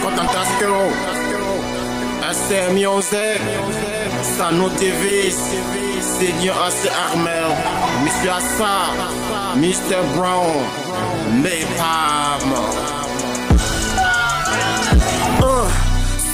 Contentasquero, SM Music, Sano TV, Seigneur AC Armel, Monsieur Assa, Mr. Brown, Mayhem.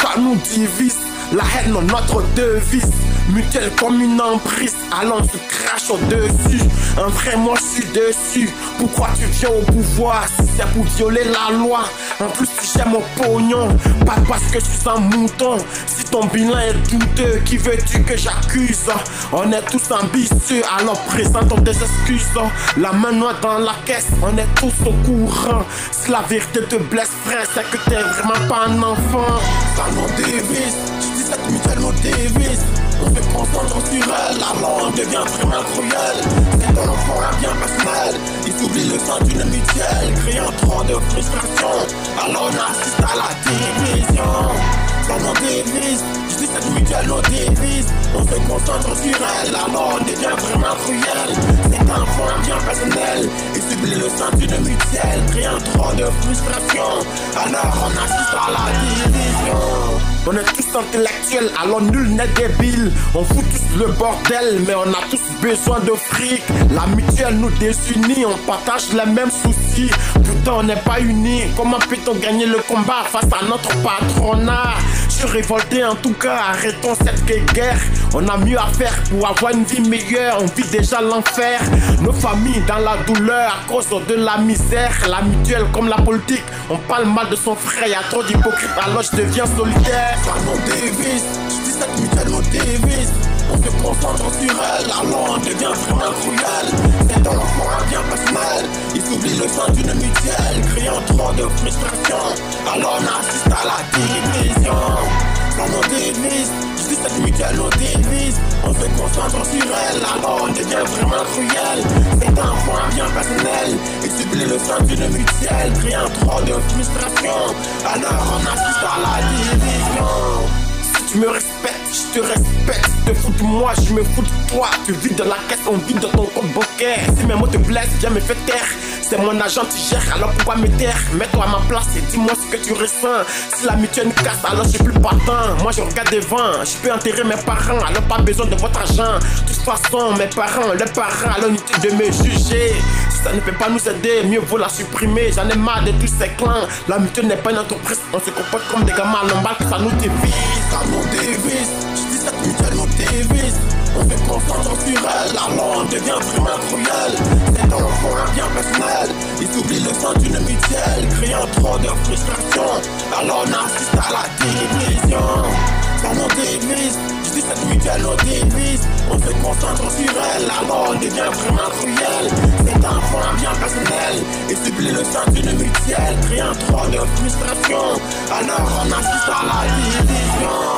Ça nous divise, la haine est notre devise. Mutuelle comme une emprise, allons se crache au-dessus. Un vrai moi je suis dessus. Pourquoi tu viens au pouvoir si c'est pour violer la loi? En plus si j'aime mon pognon, pas parce que je suis un mouton. Si ton bilan est douteux, qui veux-tu que j'accuse? On est tous ambitieux, alors présentons des excuses. La main noire dans la caisse, on est tous au courant. Si la vérité te blesse frère, c'est que t'es vraiment pas un enfant. Ça nous dévise, je dis cette mutuelle nous dévise. On se concentre sur elle, alors on devient vraiment cruel. C'est un enfant à bien personnel, il s'oublie le sang d'une mutuelle, créant trop de frustration, alors on assiste à la division. Ça nous divise, je dis cette mutuelle nous divise. On se concentre sur elle, alors on devient vraiment cruel. C'est un enfant à bien personnel, il s'oublie le sang d'une mutuelle, créant trop de frustration, alors on assiste à la division. On est tous intellectuels, alors nul n'est débile. On fout tous le bordel, mais on a tous besoin de fric. La mutuelle nous désunit, on partage les mêmes soucis. Pourtant on n'est pas unis. Comment peut-on gagner le combat face à notre patronat? Je suis révolté en tout cas, arrêtons cette guerre. On a mieux à faire pour avoir une vie meilleure. On vit déjà l'enfer, nos familles dans la douleur à cause de la misère. La mutuelle comme la politique, on parle mal de son frère. Y'a trop d'hypocrites, alors je deviens solitaire. Ça nous dévise, je dis cette mutuelle nous dévise. On se concentre sur elle, alors on devient vraiment cruel. C'est un enfant à bien personnel, il s'oublie le sang d'une mutuelle, créant trop de frustration, alors on assiste à la division. Ça nous divise, je dis cette mutuelle nous divise. On se concentre sur elle, alors on devient vraiment cruel. C'est un enfant à bien personnel, il s'oublie le sang d'une mutuelle, créant trop de frustration, alors on assiste à la division. Tu me respectes, je te respecte. Tu te fous de moi, je me fous de toi. Tu vis de la caisse, on vit de ton compte bancaire. Si mes mots te blessent, viens me faire taire. C'est mon agent qui gère, alors pourquoi me taire? Mets-toi à ma place et dis-moi ce que tu ressens. Si la mutuelle me casse, alors je suis plus partant. Moi je regarde devant, je peux enterrer mes parents, alors pas besoin de votre argent. De toute façon, mes parents, leurs parents, alors inutile de me juger. Si ça ne peut pas nous aider, mieux vaut la supprimer. J'en ai marre de tous ces clans. La mutuelle n'est pas une entreprise, on se comporte comme des gamins à l'emballe, que ça nous divise. Ça nous divise, je dis cette mutuelle nous divise. On se concentre sur elle, alors on devient vraiment cruel. C'est un enfant à bien personnel, il s'oublie le sang d'une mutuelle, créant trop de frustration, alors on assiste à la division. Ça nous divise, je dis cette mutuelle nous divise. On se concentre sur elle, alors on devient vraiment cruel. C'est un enfant à bien personnel, il s'oublie le sang d'une mutuelle, créant trop de frustration, alors on assiste à la division.